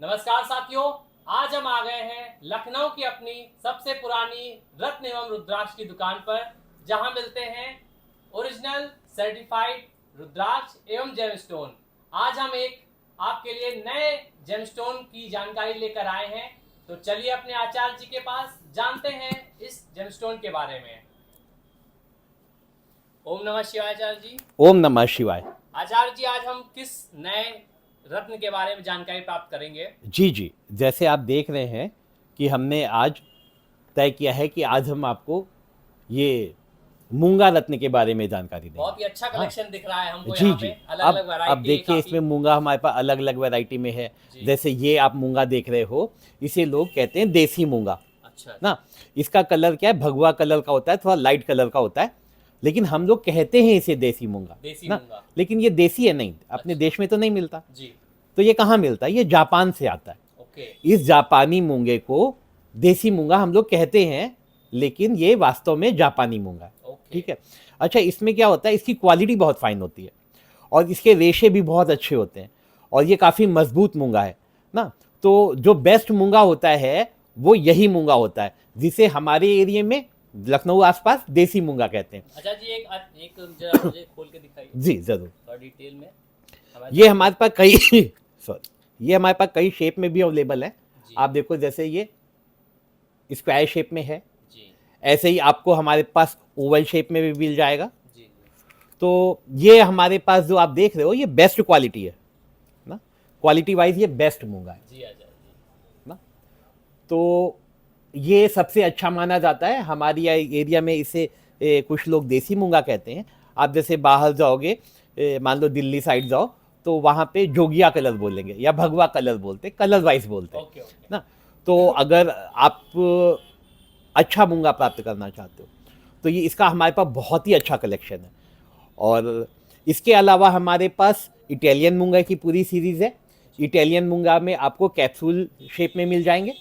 नमस्कार साथियों, आज हम आ गए हैं लखनऊ की अपनी सबसे पुरानी रत्न एवं रुद्राक्ष की दुकान पर, जहां मिलते हैं ओरिजिनल सर्टिफाइड रुद्राक्ष एवं जेमस्टोन। आज हम एक आपके लिए नए जेमस्टोन की जानकारी लेकर आए हैं, तो चलिए अपने आचार्य जी के पास जानते हैं इस जेमस्टोन के बारे में। ओम नमः शिवाय आचार्य जी। ओम नमः शिवाय। आचार्य जी, आज हम किस नए रत्न के बारे में जानकारी प्राप्त करेंगे? जी, जैसे आप देख रहे हैं कि हमने आज तय किया है कि आज हम आपको ये मूंगा रत्न के बारे में जानकारी देंगे। बहुत ही अच्छा कलेक्शन दिख रहा है हमको जी यहाँ जी। पे, अलग-अलग अब वैरायटी देखिए इसमें मूंगा हमारे पास अलग अलग वैरायटी में है। जैसे ये आप मूंगा देख रहे हो, इसे लोग कहते हैं देसी मूंगा। अच्छा ना, इसका कलर क्या है, भगवा कलर का होता है, थोड़ा लाइट कलर का होता है, लेकिन हम लोग कहते हैं इसे देसी मूंगा। देसी ना, मूंगा। लेकिन ये देसी है नहीं, अपने अच्छा। देश में तो नहीं मिलता। जी। तो ये कहाँ मिलता है? ये जापान से आता है। ओके। इस जापानी मूंगे को देसी मूंगा हम लोग कहते हैं, लेकिन ये वास्तव में जापानी मूंगा है। ओके। ठीक है। अच्छा, इसमें क्या होता है, इसकी क्वालिटी बहुत फाइन होती है और इसके रेशे भी बहुत अच्छे होते हैं और ये काफ़ी मजबूत मूंगा है ना। तो जो बेस्ट मूंगा होता है वो यही मूंगा होता है, जिसे हमारे एरिया में लखनऊ आसपास देसी मूंगा कहते हैं। अच्छा जी, एक जरा मुझे खोल के दिखाइए जी जरूर। थोड़ा डिटेल में। ये हमारे पास कई सॉरी, ये हमारे पास कई शेप में भी अवेलेबल है। आप देखो, जैसे ये स्क्वायर शेप में है जी। ऐसे ही आपको हमारे पास ओवल शेप में भी मिल जाएगा। जी। तो ये हमारे पास जो आप देख रहे हो ये बेस्ट क्वालिटी है ना, क्वालिटी वाइज ये बेस्ट मूंगा है जी आचार्य जी। ना। तो ये सबसे अच्छा माना जाता है हमारी एरिया में। इसे कुछ लोग देसी मूंगा कहते हैं। आप जैसे बाहर जाओगे, मान लो दिल्ली साइड जाओ, तो वहाँ पे जोगिया कलर बोलेंगे या भगवा कलर बोलते, कलर वाइज बोलते हैं। Okay okay. ना, तो अगर आप अच्छा मूंगा प्राप्त करना चाहते हो तो ये इसका हमारे पास बहुत ही अच्छा कलेक्शन है। और इसके अलावा हमारे पास इटालियन मूंगा की पूरी सीरीज़ है। इटालियन मूंगा में आपको कैप्सूल शेप में मिल जाएंगे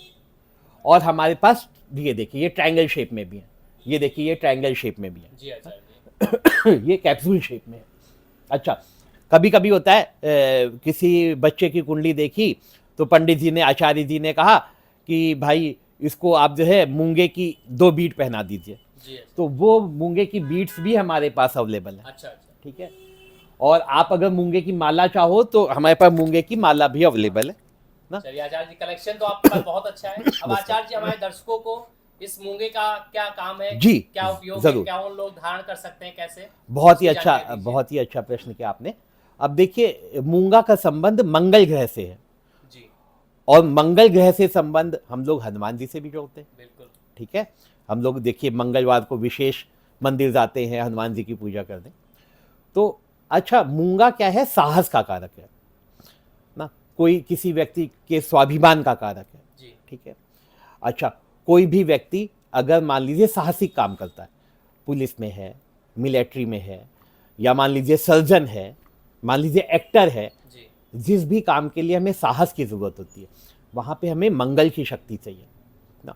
और हमारे पास ये देखिए ये ट्रायंगल शेप में भी है। ये देखिए ये ट्रायंगल शेप में भी है। जी आचार्य जी। ये कैप्सूल शेप में है। अच्छा, कभी कभी होता है किसी बच्चे की कुंडली देखी तो पंडित जी ने, आचार्य जी ने कहा कि भाई इसको आप जो है मूंगे की 2 बीट पहना दीजिए। जी। तो वो मूंगे की बीट्स भी हमारे पास अवेलेबल है। अच्छा अच्छा। ठीक है। और आप अगर मूंगे की माला चाहो तो हमारे पास मूंगे की माला भी अवेलेबल है ना। चलिए आचार्य जी, कलेक्शन तो आपका बहुत अच्छा है। अब आचार्य जी, हमारे दर्शकों को इस मूंगे का क्या काम है, जी, क्या उपयोग है, जरूर। क्या उन लोग धारण कर सकते हैं, कैसे? बहुत ही इसकी अच्छा, जानकारी दीजिए। बहुत ही अच्छा प्रश्न किया आपने। अब देखिए, मूंगा का संबंध मंगल ग्रह से है जी। और मंगल ग्रह से संबंध हम लोग हनुमान जी से भी जोड़ते हैं। बिल्कुल। ठीक है। हम लोग देखिए मंगलवार को विशेष मंदिर जाते हैं हनुमान जी की पूजा करने। तो अच्छा, मूंगा क्या है? साहस का कारक है ना, कोई किसी व्यक्ति के स्वाभिमान का कारक है। जी। ठीक है। अच्छा, कोई भी व्यक्ति अगर मान लीजिए साहसिक काम करता है, पुलिस में है, मिलिट्री में है, या मान लीजिए सर्जन है, मान लीजिए एक्टर है, जी। जिस भी काम के लिए हमें साहस की जरूरत होती है वहां पे हमें मंगल की शक्ति चाहिए ना।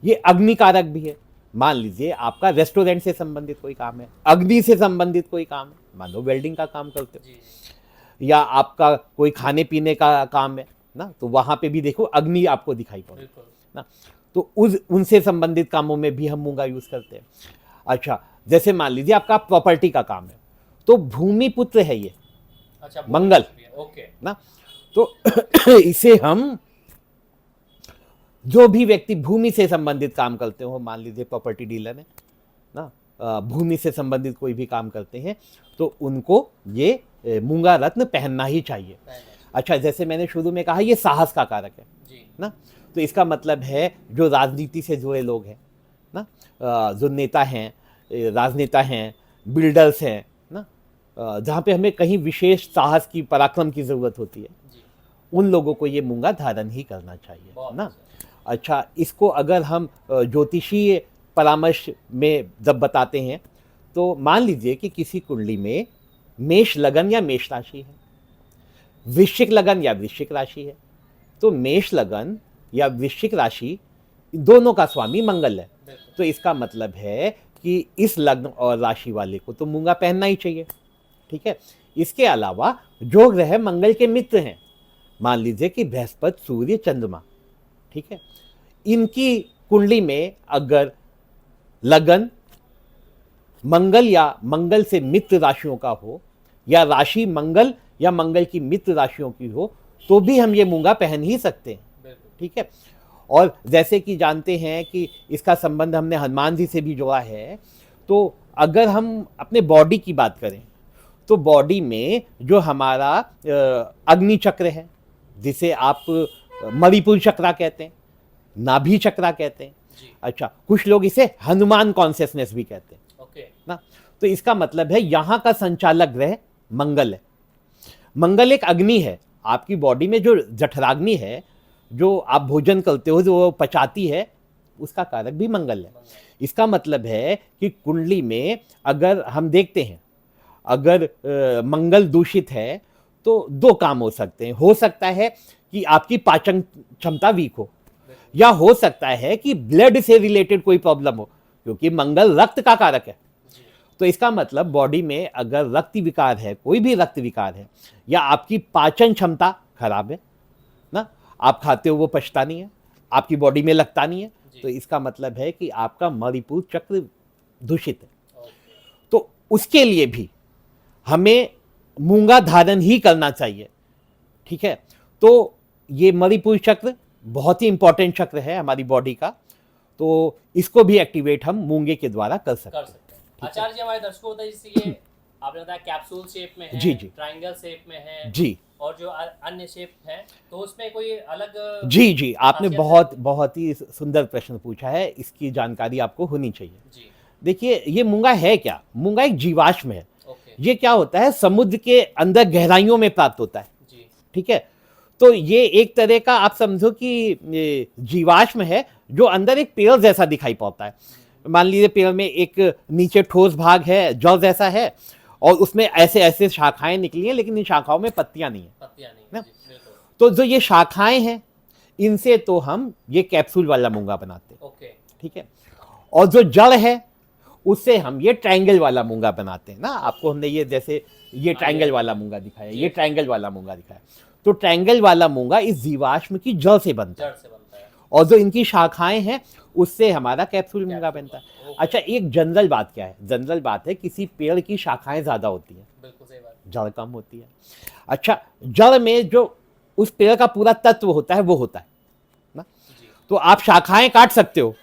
ये अग्नि कारक भी है। मान लीजिए आपका रेस्टोरेंट से संबंधित कोई काम है, अग्नि से संबंधित कोई काम है, मान लो वेल्डिंग का काम करते हो, जी। या आपका कोई खाने पीने का काम है ना, तो वहां पे भी देखो अग्नि आपको दिखाई पड़े बिल्कुल। ना। तो उनसे संबंधित कामों में भी हम मूंगा यूज करते हैं। अच्छा, जैसे मान लीजिए आपका प्रॉपर्टी का काम है, तो भूमि पुत्र है ये। अच्छा, मंगल। ओके ना, तो इसे हम, जो भी व्यक्ति भूमि से संबंधित काम करते हो, मान लीजिए प्रॉपर्टी डीलर है ना, भूमि से संबंधित कोई भी काम करते हैं, तो उनको ये मूंगा रत्न पहनना ही चाहिए। अच्छा, जैसे मैंने शुरू में कहा ये साहस का कारक है जी। ना। तो इसका मतलब है जो राजनीति से जुड़े लोग हैं ना, जो नेता हैं, राजनेता हैं, बिल्डर्स हैं ना, जहाँ पे हमें कहीं विशेष साहस की, पराक्रम की ज़रूरत होती है, जी। उन लोगों को ये मूंगा धारण ही करना चाहिए ना। अच्छा। अच्छा, इसको अगर हम ज्योतिषीय परामर्श में जब बताते हैं, तो मान लीजिए कि किसी कुंडली में मेष लगन या मेष राशि है, वृश्चिक लगन या वृश्चिक राशि है, तो मेष लगन या वृश्चिक राशि दोनों का स्वामी मंगल है। तो इसका मतलब है कि इस लग्न और राशि वाले को तो मूंगा पहनना ही चाहिए। ठीक है। इसके अलावा जो ग्रह मंगल के मित्र हैं, मान लीजिए कि बृहस्पति, सूर्य, चंद्रमा, ठीक है, इनकी कुंडली में अगर लगन मंगल या मंगल से मित्र राशियों का हो, या राशि मंगल या मंगल की मित्र राशियों की हो, तो भी हम ये मूंगा पहन ही सकते हैं, ठीक है। और जैसे कि जानते हैं कि इसका संबंध हमने हनुमान जी से भी जोड़ा है, तो अगर हम अपने बॉडी की बात करें तो बॉडी में जो हमारा अग्नि चक्र है, जिसे आप मणिपुर चक्रा कहते हैं, नाभि चक्रा कहते हैं, अच्छा, कुछ लोग इसे हनुमान कॉन्शियसनेस भी कहते हैं, ओके ना। तो इसका मतलब है यहाँ का संचालक ग्रह मंगल है। मंगल एक अग्नि है, आपकी बॉडी में जो जठराग्नि है, जो आप भोजन करते हो, जो पचाती है, उसका कारक भी मंगल है। इसका मतलब है कि कुंडली में अगर हम देखते हैं, अगर मंगल दूषित है तो दो काम हो सकते हैं। हो सकता है कि आपकी पाचन क्षमता वीक हो, या हो सकता है कि ब्लड से रिलेटेड कोई प्रॉब्लम हो, क्योंकि मंगल रक्त का कारक है। तो इसका मतलब बॉडी में अगर रक्त विकार है, कोई भी रक्त विकार है, या आपकी पाचन क्षमता खराब है ना, आप खाते हो वो पचता नहीं है, आपकी बॉडी में लगता नहीं है, तो इसका मतलब है कि आपका मणिपुर चक्र दूषित है। तो उसके लिए भी हमें मूंगा धारण ही करना चाहिए, ठीक है। तो ये मणिपुर चक्र बहुत ही इंपॉर्टेंट चक्र है हमारी बॉडी का, तो इसको भी एक्टिवेट हम मूंगे के द्वारा कर सकते हैं। आचार्य जी, हमारे दर्शकों को बताइए, जैसे ये आपने बताया कैप्सूल शेप में है, जी जी, ट्रायंगल शेप में है जी, और जो अन्य शेप है, तो उसमें कोई अलग? जी जी, आपने बहुत ही सुंदर प्रश्न पूछा है, इसकी जानकारी आपको होनी चाहिए जी। देखिए, ये मूंगा है क्या? मूंगा एक जीवाश्म है। ये क्या होता है, समुद्र के अंदर गहराइयों में प्राप्त होता है, ठीक है। तो ये एक तरह का आप समझो कि जीवाश्म है, जो अंदर एक पेड़ जैसा दिखाई पड़ता है। मान लीजिए पेड़ में एक नीचे ठोस भाग है, जड़ जैसा है, और उसमें ऐसे ऐसे शाखाएं निकली हैं, लेकिन इन शाखाओं में पत्तियां नहीं है। तो जो ये शाखाएं हैं, इनसे तो हम ये कैप्सूल वाला मूंगा बनाते हैं, ठीक है। और जो जड़ है, उससे हम ये ट्रायंगल वाला मूंगा बनाते हैं ना। आपको हमने ये जैसे ये ट्रायंगल वाला मूंगा दिखाया, ये ट्रायंगल वाला मूंगा दिखाया। तो ट्रायंगल वाला मूंगा इस जीवाश्म की जड़ से बनता है, और जो इनकी शाखाएं हैं, उससे हमारा कैप्सूल मूंगा बनता है। अच्छा, एक जनरल बात क्या है? जनरल बात है, किसी पेड़ की शाखाएं ज्यादा होती हैं, बिल्कुल सही बात, जड़ कम होती है। अच्छा, जड़ में जो उस पेड़ का पूरा तत्व होता है, वो होता है ना। तो आप शाखाएं काट सकते हो,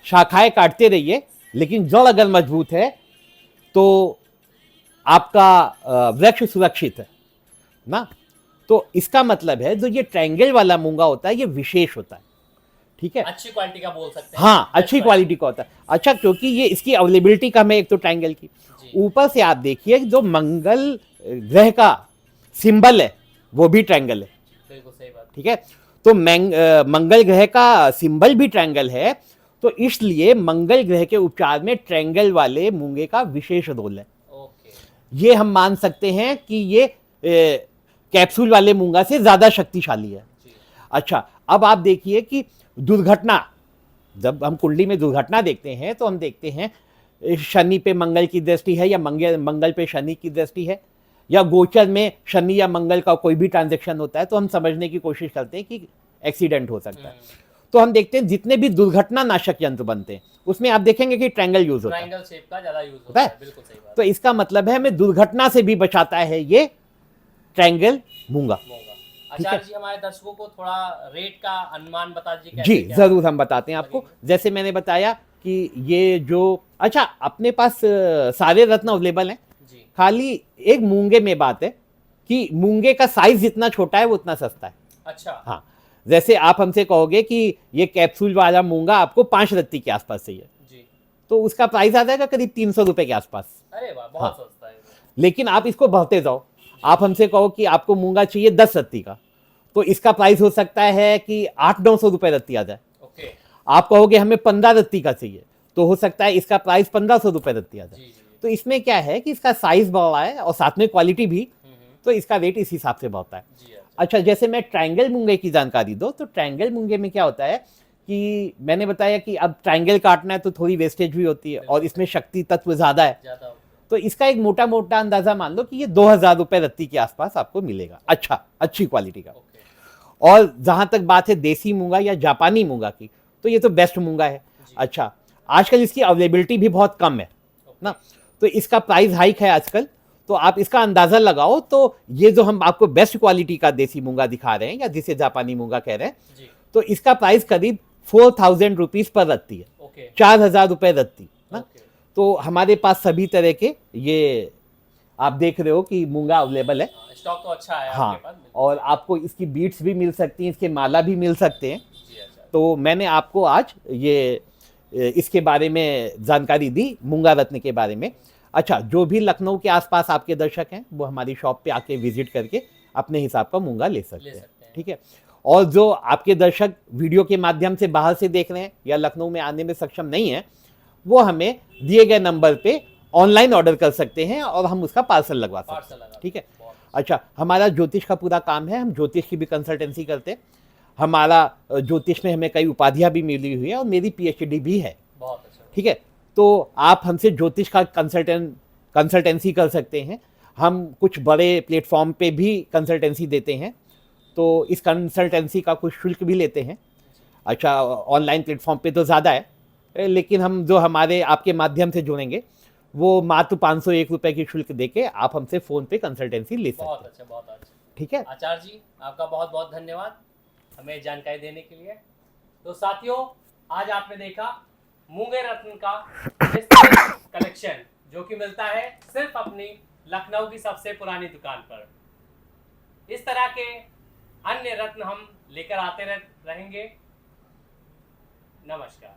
शाखाएं काटते रहिए, लेकिन जड़ अगर मजबूत है तो आपका वृक्ष सुरक्षित है ना। तो इसका मतलब है, जो ये ट्रायंगल वाला मूंगा होता है, ये विशेष होता है, ठीक है, अच्छी क्वालिटी का बोल सकते हैं। हाँ, अच्छी क्वालिटी का होता है। अच्छा, क्योंकि ये इसकी अवेलेबिलिटी कम है, एक तो ट्रायंगल की, ऊपर से आप देखिए जो मंगल ग्रह का सिंबल है, वो भी ट्रायंगल है, बिल्कुल सही बात, ठीक है। तो मंगल ग्रह का सिंबल भी ट्रायंगल है, तो इसलिए मंगल ग्रह के उपचार में ट्रायंगल वाले मूंगे का विशेष रोल है। ये हम मान सकते हैं कि ये कैप्सूल वाले मूंगा से ज्यादा शक्तिशाली है। अच्छा, अब आप देखिए कि दुर्घटना, जब हम कुंडली में दुर्घटना देखते हैं, तो हम देखते हैं शनि पे मंगल की दृष्टि है, या मंगल पे शनि की दृष्टि है, या गोचर में शनि या मंगल का कोई भी ट्रांजैक्शन होता है, तो हम समझने की कोशिश करते हैं कि एक्सीडेंट हो सकता है। तो हम देखते हैं जितने भी दुर्घटना नाशक यंत्र बनते हैं, उसमें आप देखेंगे कि ट्रायंगल यूज होता है, ट्रायंगल शेप का ज्यादा यूज होता है, बिल्कुल सही बात। तो इसका मतलब है, हमें दुर्घटना से भी बचाता है ये ट्रायंगल मूंगा। आचार्य जी, हमारे दर्शकों को थोड़ा रेट का अनुमान बता दीजिए। जी जरूर, हम बताते हैं आपको। जैसे मैंने बताया कि ये जो, अच्छा, अपने पास सारे रत्न अवेलेबल हैं, खाली एक मूंगे में बात है कि मूंगे का साइज जितना छोटा है वो उतना सस्ता है। अच्छा, हाँ, जैसे आप हमसे कहोगे कि ये कैप्सूल वाला मूंगा आपको 5 रत्ती के आसपास चाहिए जी, तो उसका प्राइस आ जाएगा करीब 300 रुपए के आसपास। अरे वाह, बहुत सस्ता है। लेकिन आप इसको बढ़ते जाओ, आप हमसे कहो कि आपको मूंगा चाहिए 10 रत्ती का, तो इसका प्राइस हो सकता है कि 800-900 रुपए रत्ती आ जाए। ओके, आप कहोगे हमें 15 रत्ती का चाहिए, तो हो सकता है इसका प्राइस 1500 रुपए रत्ती आ जाए। तो इसमें क्या है कि इसका साइज बढ़ रहा है और साथ में क्वालिटी भी, तो इसका रेट इस हिसाब से बढ़ता है। अच्छा, जैसे मैं ट्रायंगल मूंगे की जानकारी दो, तो ट्रायंगल मूंगे में क्या होता है कि मैंने बताया कि अब ट्रायंगल काटना है तो थोड़ी वेस्टेज भी होती है, और इसमें शक्ति तत्व ज्यादा है, तो इसका एक मोटा मोटा अंदाजा मान लो कि ये 2000 रुपए रत्ती के आसपास आपको मिलेगा, अच्छा, अच्छी क्वालिटी का। और जहां तक बात है देसी मूंगा या जापानी मूंगा की, तो ये तो बेस्ट मूंगा है। जी। अच्छा, आजकल इसकी अवेलेबिलिटी भी बहुत कम है ओके। ना, तो इसका प्राइस हाइक है आजकल, तो आप इसका अंदाजा लगाओ। तो ये जो हम आपको बेस्ट क्वालिटी का देसी मूंगा दिखा रहे हैं या जिसे जापानी मूंगा कह रहे हैं, जी। तो इसका प्राइस करीब 4000 रुपीज पर रत्ती है, ओके। 4000 रुपए रत्ती ना। ओके। तो हमारे पास सभी तरह के ये आप देख रहे हो कि मूंगा अवेलेबल है। स्टॉक तो अच्छा है हाँ, आपके पास। और आपको इसकी बीट्स भी मिल सकती हैं, इसके माला भी मिल सकते हैं। जी अच्छा। तो मैंने आपको आज ये इसके बारे में जानकारी दी, मूंगा रत्न के बारे में। अच्छा, जो भी लखनऊ के आसपास आपके दर्शक हैं वो हमारी शॉप पे आके विजिट करके अपने हिसाब का मूंगा ले सकते हैं, ठीक है। और जो आपके दर्शक वीडियो के माध्यम से बाहर से देख रहे हैं या लखनऊ में आने में सक्षम नहीं है, वो हमें दिए गए नंबर पे ऑनलाइन ऑर्डर कर सकते हैं और हम उसका पार्सल लगवा सकते हैं, ठीक है। अच्छा, हमारा ज्योतिष का पूरा काम है, हम ज्योतिष की भी कंसल्टेंसी करते हैं। हमारा ज्योतिष में हमें कई उपाधियां भी मिली हुई है और मेरी पीएचडी भी है, बहुत अच्छा, ठीक है। तो आप हमसे ज्योतिष का कंसल्टेंसी कर सकते हैं। हम कुछ बड़े प्लेटफॉर्म पे भी कंसल्टेंसी देते हैं, तो इस कंसल्टेंसी का कुछ शुल्क भी लेते हैं। अच्छा, ऑनलाइन प्लेटफॉर्म पे तो ज़्यादा है, लेकिन हम जो हमारे आपके माध्यम से जुड़ेंगे वो मात्र 501 रुपए की शुल्क देके आप हमसे फ़ोन पे कंसल्टेंसी ले सकते हैं। बहुत अच्छा, बहुत अच्छा, ठीक है। आचार्य जी आपका बहुत बहुत धन्यवाद हमें जानकारी देने के लिए। तो साथियों, आज आपने देखा मूंगे रत्न का कलेक्शन जो कि मिलता है सिर्फ अपनी लखनऊ की सबसे पुरानी दुकान पर। इस तरह के अन्य रत्न हम लेकर आते रहेंगे। नमस्कार।